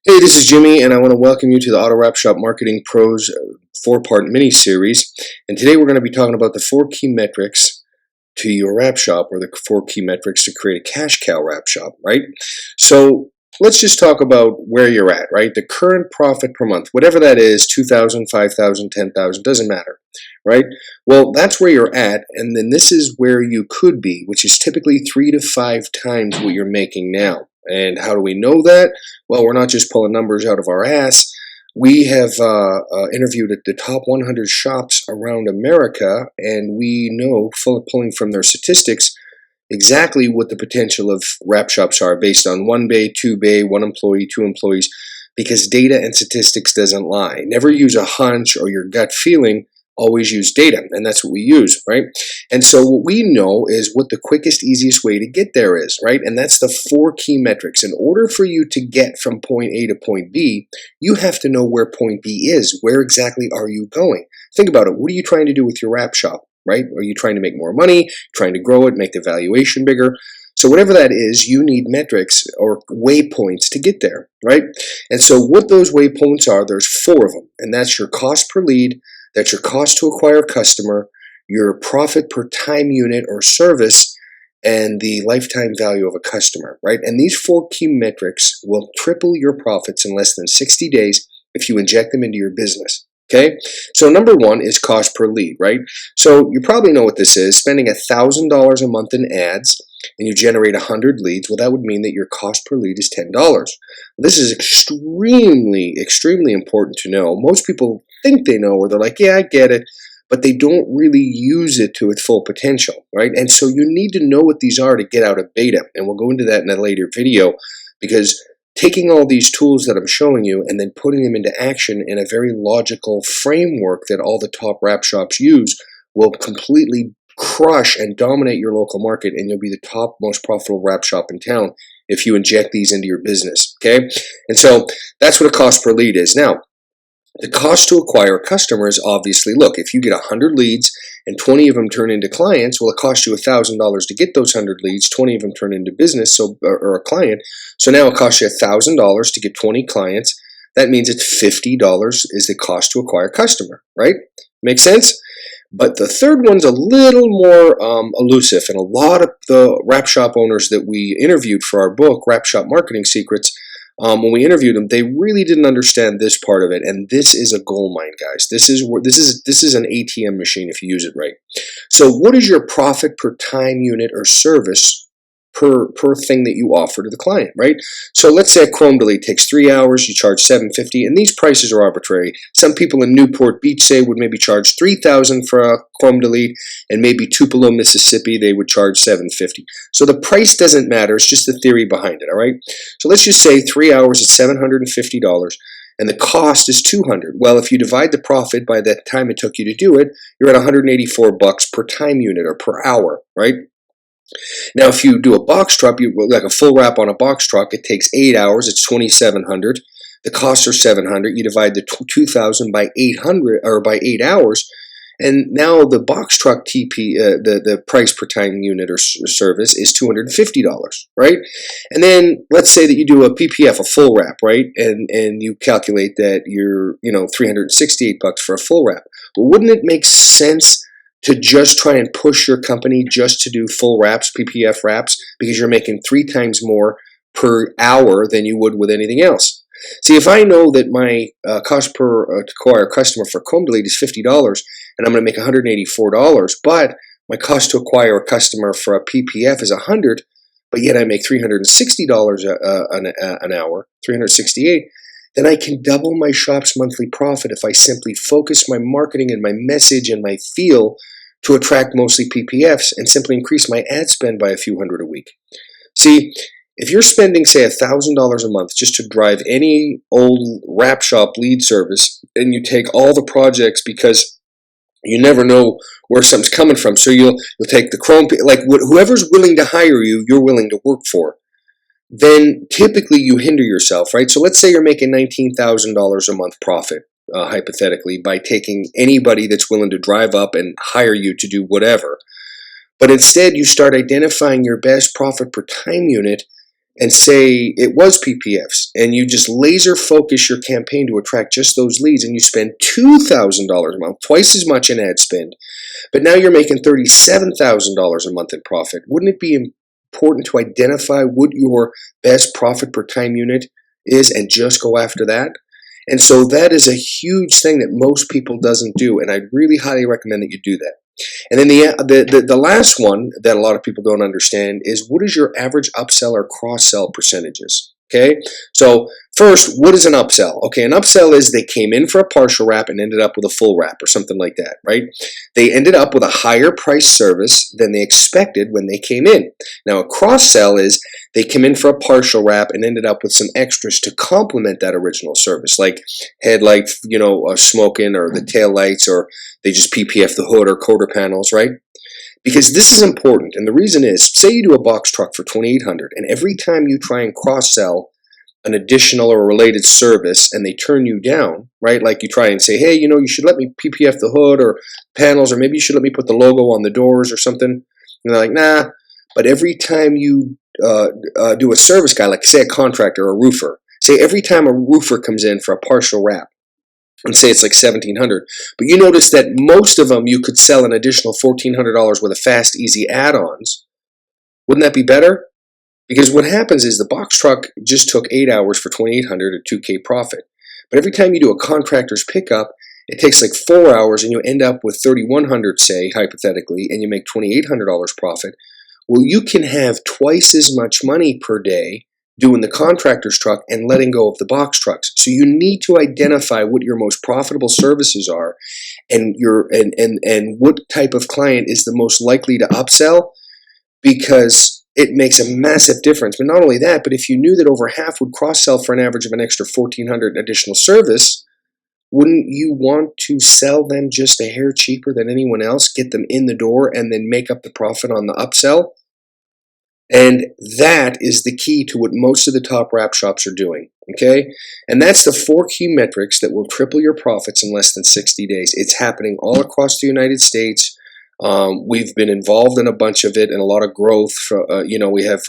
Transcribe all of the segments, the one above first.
Hey, this is Jimmy, and I want to welcome you to the Auto Wrap Shop Marketing Pros four-part mini-series. And today we're going to be talking about the 4 key metrics to your wrap shop, or the 4 key metrics to create a cash cow wrap shop, right? So let's just talk about where you're at, right? The current profit per month, whatever that is, 2,000, 5,000, 10,000, doesn't matter, right? Well, that's where you're at, and then this is where you could be, which is typically 3 to 5 times what you're making now. And how do we know that? Well, we're not just pulling numbers out of our ass. We have interviewed at the top 100 shops around America, and we know, pulling from their statistics, exactly what the potential of wrap shops are based on 1 bay, 2 bay, 1 employee, 2 employees, because data and statistics doesn't lie. Never use a hunch or your gut feeling. Always use data, and that's what we use, right? And so what we know is what the quickest, easiest way to get there is, right? And that's the 4 key metrics. In order for you to get from point A to point B, you have to know where point B is. Where exactly are you going? Think about it. What are you trying to do with your wrap shop, right? Are you trying to make more money, trying to grow it, make the valuation bigger? So whatever that is, you need metrics or waypoints to get there, right? And so what those waypoints are, there's 4 of them, and that's your cost per lead, that's your cost to acquire a customer, your profit per time unit or service, and the lifetime value of a customer, right? And these 4 key metrics will triple your profits in less than 60 days if you inject them into your business. Okay, so number 1 is cost per lead, right? So you probably know what this is. Spending $1,000 a month in ads and you generate 100 leads, well, that would mean that your cost per lead is $10. This is extremely, extremely important to know. Most people think they know, or they're like, yeah, I get it, but they don't really use it to its full potential, right? And so you need to know what these are to get out of beta, and we'll go into that in a later video, because taking all these tools that I'm showing you and then putting them into action in a very logical framework that all the top wrap shops use will completely crush and dominate your local market, and you'll be the top most profitable wrap shop in town if you inject these into your business, okay? And so that's what a cost per lead is. Now, the cost to acquire customers, obviously, look, if you get 100 leads and 20 of them turn into clients, well, it costs you $1,000 to get those 100 leads, 20 of them turn into business, or a client. So now it costs you $1,000 to get 20 clients. That means it's $50 is the cost to acquire a customer, right? Make sense? But the third one's a little more elusive, and a lot of the wrap shop owners that we interviewed for our book, Wrap Shop Marketing Secrets, when we interviewed them, they really didn't understand this part of it, and this is a gold mine, guys. This is an ATM machine if you use it right. So, what is your profit per time unit or service per thing that you offer to the client, right? So let's say a Chrome delete takes 3 hours, you charge $750, and these prices are arbitrary. Some people in Newport Beach, say, would maybe charge $3,000 for a Chrome delete, and maybe Tupelo, Mississippi, they would charge $750. So the price doesn't matter, it's just the theory behind it, all right? So let's just say 3 hours is $750, and the cost is $200. Well, if you divide the profit by the time it took you to do it, you're at $184 per time unit or per hour, right? Now, if you do a box truck, like a full wrap on a box truck, it takes 8 hours. It's $2,700. The costs are $700. You divide the $2,000 by 800 or by 8 hours, and now the box truck the price per time unit or service is $250, right? And then let's say that you do a PPF, a full wrap, right? And you calculate that you're $368 for a full wrap. Well, wouldn't it make sense to just try and push your company just to do full wraps, PPF wraps, because you're making 3 times more per hour than you would with anything else? See, if I know that my cost per to acquire a customer for Chrome delete is $50, and I'm going to make $184, but my cost to acquire a customer for a PPF is $100, but yet I make $360 an hour, $368, then I can double my shop's monthly profit if I simply focus my marketing and my message and my feel to attract mostly PPFs and simply increase my ad spend by a few hundred a week. See, if you're spending, say, $1,000 a month just to drive any old wrap shop lead service, and you take all the projects because you never know where something's coming from, so you'll take the Chrome, like whoever's willing to hire you, you're willing to work for, then typically you hinder yourself, right? So let's say you're making $19,000 a month profit, hypothetically, by taking anybody that's willing to drive up and hire you to do whatever. But instead, you start identifying your best profit per time unit and say it was PPFs, and you just laser focus your campaign to attract just those leads, and you spend $2,000 a month, twice as much in ad spend, but now you're making $37,000 a month in profit. Wouldn't it be important to identify what your best profit per time unit is and just go after that? And so that is a huge thing that most people doesn't do, and I really highly recommend that you do that. And then the last one that a lot of people don't understand is, what is your average upsell or cross-sell percentages? Okay, so first, what is an upsell? Okay, an upsell is they came in for a partial wrap and ended up with a full wrap or something like that, right? They ended up with a higher price service than they expected when they came in. Now, a cross-sell is they came in for a partial wrap and ended up with some extras to complement that original service, like headlight, smoking, or the tail lights, or they just PPF the hood or quarter panels, right? Because this is important, and the reason is, say you do a box truck for $2,800, and every time you try and cross-sell an additional or related service and they turn you down, right? Like you try and say, hey, you should let me PPF the hood or panels, or maybe you should let me put the logo on the doors or something. And they're like, nah. But every time you do a service guy, like say a contractor or a roofer, say every time a roofer comes in for a partial wrap, and say it's like $1,700, but you notice that most of them you could sell an additional $1,400 worth of fast, easy add-ons. Wouldn't that be better? Because what happens is the box truck just took 8 hours for $2,800 at $2K profit. But every time you do a contractor's pickup, it takes like 4 hours and you end up with $3,100, say, hypothetically, and you make $2,800 profit. Well, you can have twice as much money per day doing the contractor's truck and letting go of the box trucks. So you need to identify what your most profitable services are, and what type of client is the most likely to upsell, because it makes a massive difference. But not only that, but if you knew that over half would cross-sell for an average of an extra $1,400 additional service, wouldn't you want to sell them just a hair cheaper than anyone else, get them in the door, and then make up the profit on the upsell? And that is the key to what most of the top wrap shops are doing, okay? And that's the 4 key metrics that will triple your profits in less than 60 days. It's happening all across the United States. We've been involved in a bunch of it and a lot of growth. We have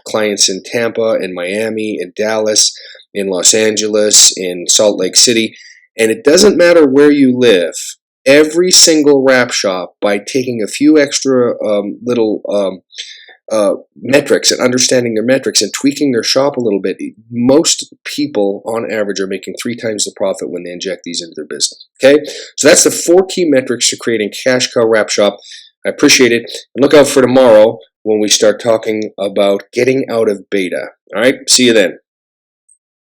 clients in Tampa, in Miami, in Dallas, in Los Angeles, in Salt Lake City. And it doesn't matter where you live. Every single wrap shop, by taking a few extra little metrics and understanding their metrics and tweaking their shop a little bit, most people on average are making 3 times the profit when they inject these into their business. Okay, so that's the 4 key metrics to creating cash cow wrap shop. I appreciate it, and look out for tomorrow when we start talking about getting out of beta. All right, see you then.